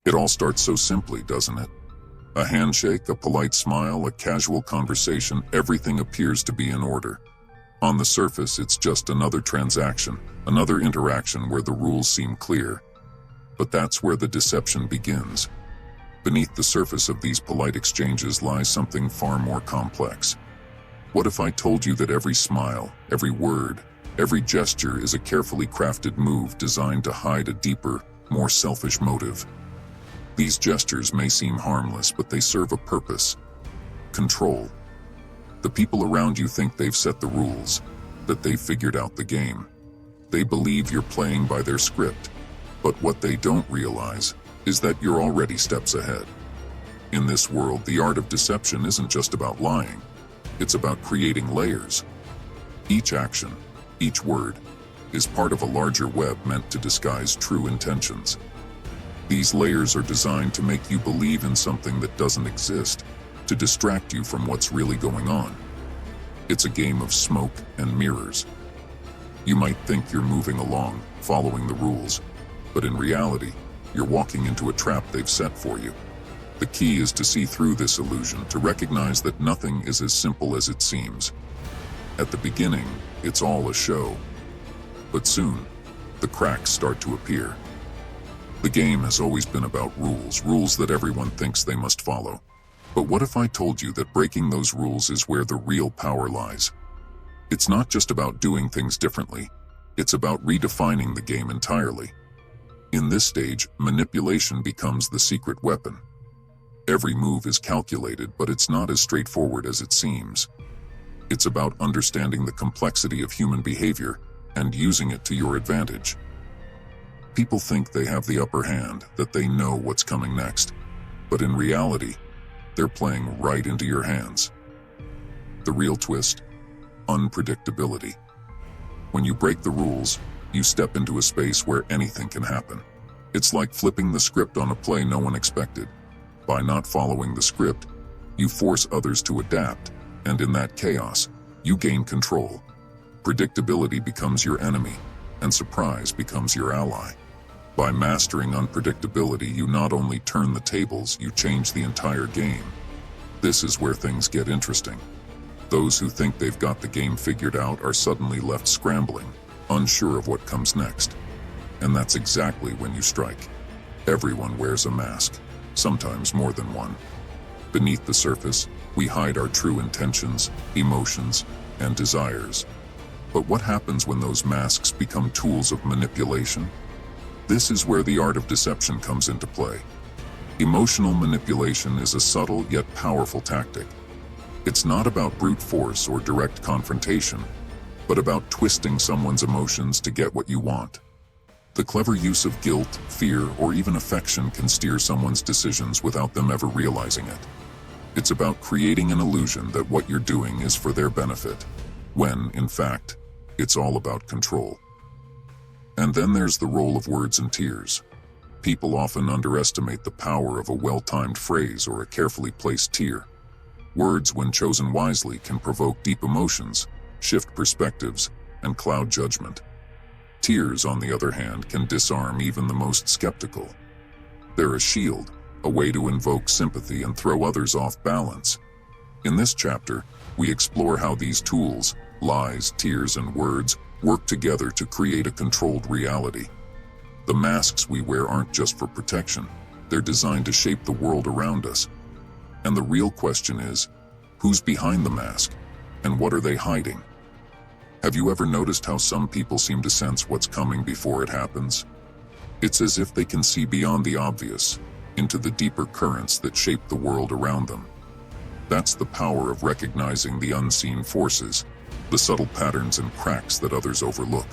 It all starts so simply, doesn't it? A handshake, a polite smile, a casual conversation, everything appears to be in order. On the surface, it's just another transaction, another interaction where the rules seem clear. But that's where the deception begins. Beneath the surface of these polite exchanges lies something far more complex. What if I told you that every smile, every word, every gesture is a carefully crafted move designed to hide a deeper, more selfish motive? These gestures may seem harmless, but they serve a purpose: control. The people around you think they've set the rules, that they've figured out the game. They believe you're playing by their script, but what they don't realize is that you're already steps ahead. In this world, the art of deception isn't just about lying. It's about creating layers. Each action, each word, is part of a larger web meant to disguise true intentions. These layers are designed to make you believe in something that doesn't exist, to distract you from what's really going on. It's a game of smoke and mirrors. You might think you're moving along, following the rules, but in reality, you're walking into a trap they've set for you. The key is to see through this illusion, to recognize that nothing is as simple as it seems. At the beginning, it's all a show. But soon, the cracks start to appear. The game has always been about rules, rules that everyone thinks they must follow. But what if I told you that breaking those rules is where the real power lies? It's not just about doing things differently. It's about redefining the game entirely. In this stage, manipulation becomes the secret weapon. Every move is calculated, but it's not as straightforward as it seems. It's about understanding the complexity of human behavior and using it to your advantage. People think they have the upper hand, that they know what's coming next. But in reality, they're playing right into your hands. The real twist: unpredictability. When you break the rules, you step into a space where anything can happen. It's like flipping the script on a play no one expected. By not following the script, you force others to adapt, and in that chaos, you gain control. Predictability becomes your enemy, and surprise becomes your ally. By mastering unpredictability, you not only turn the tables, you change the entire game. This is where things get interesting. Those who think they've got the game figured out are suddenly left scrambling, unsure of what comes next. And that's exactly when you strike. Everyone wears a mask, sometimes more than one. Beneath the surface, we hide our true intentions, emotions, and desires. But what happens when those masks become tools of manipulation? This is where the art of deception comes into play. Emotional manipulation is a subtle yet powerful tactic. It's not about brute force or direct confrontation, but about twisting someone's emotions to get what you want. The clever use of guilt, fear, or even affection can steer someone's decisions without them ever realizing it. It's about creating an illusion that what you're doing is for their benefit, when, in fact, it's all about control. And then there's the role of words and tears. People often underestimate the power of a well-timed phrase or a carefully placed tear. Words, when chosen wisely, can provoke deep emotions, shift perspectives, and cloud judgment. Tears, on the other hand, can disarm even the most skeptical. They're a shield, a way to invoke sympathy and throw others off balance. In this chapter, we explore how these tools, lies, tears, and words, work together to create a controlled reality. The masks we wear aren't just for protection, they're designed to shape the world around us. And the real question is, who's behind the mask, and what are they hiding? Have you ever noticed how some people seem to sense what's coming before it happens? It's as if they can see beyond the obvious, into the deeper currents that shape the world around them. That's the power of recognizing the unseen forces, the subtle patterns and cracks that others overlook.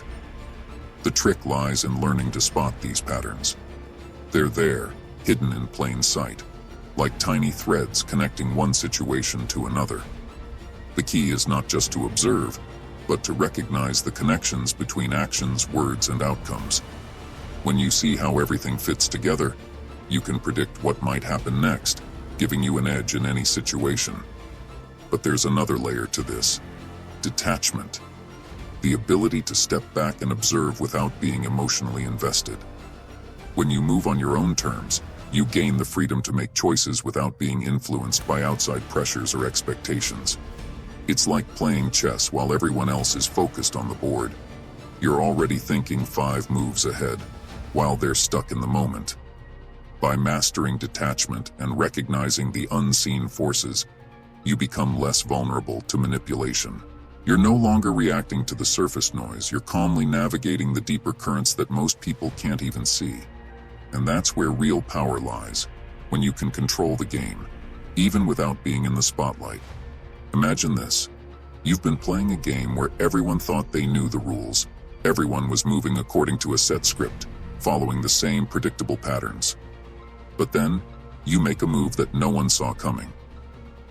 The trick lies in learning to spot these patterns. They're there, hidden in plain sight, like tiny threads connecting one situation to another. The key is not just to observe, but to recognize the connections between actions, words, and outcomes. When you see how everything fits together, you can predict what might happen next, giving you an edge in any situation. But there's another layer to this: detachment. The ability to step back and observe without being emotionally invested. When you move on your own terms, You gain the freedom to make choices without being influenced by outside pressures or expectations. It's like playing chess while everyone else is focused on the board. You're already thinking 5 moves ahead, while they're stuck in the moment. By mastering detachment and recognizing the unseen forces, you become less vulnerable to manipulation. You're no longer reacting to the surface noise, you're calmly navigating the deeper currents that most people can't even see. And that's where real power lies, when you can control the game, even without being in the spotlight. Imagine this. You've been playing a game where everyone thought they knew the rules. Everyone was moving according to a set script, following the same predictable patterns. But then, you make a move that no one saw coming.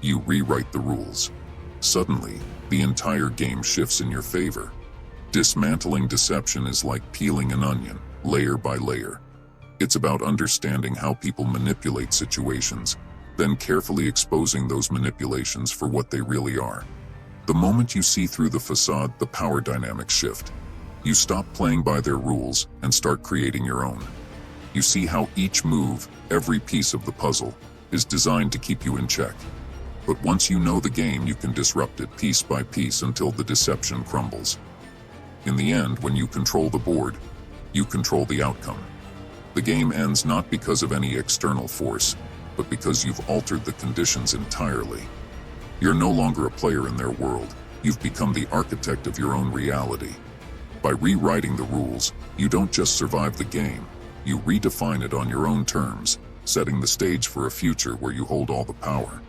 You rewrite the rules. Suddenly, the entire game shifts in your favor. Dismantling deception is like peeling an onion, layer by layer. It's about understanding how people manipulate situations, then carefully exposing those manipulations for what they really are. The moment you see through the facade, the power dynamics shift. You stop playing by their rules and start creating your own. You see how each move, every piece of the puzzle, is designed to keep you in check. But once you know the game, you can disrupt it piece by piece until the deception crumbles. In the end, when you control the board, you control the outcome. The game ends not because of any external force, but because you've altered the conditions entirely. You're no longer a player in their world, you've become the architect of your own reality. By rewriting the rules, you don't just survive the game, you redefine it on your own terms, setting the stage for a future where you hold all the power.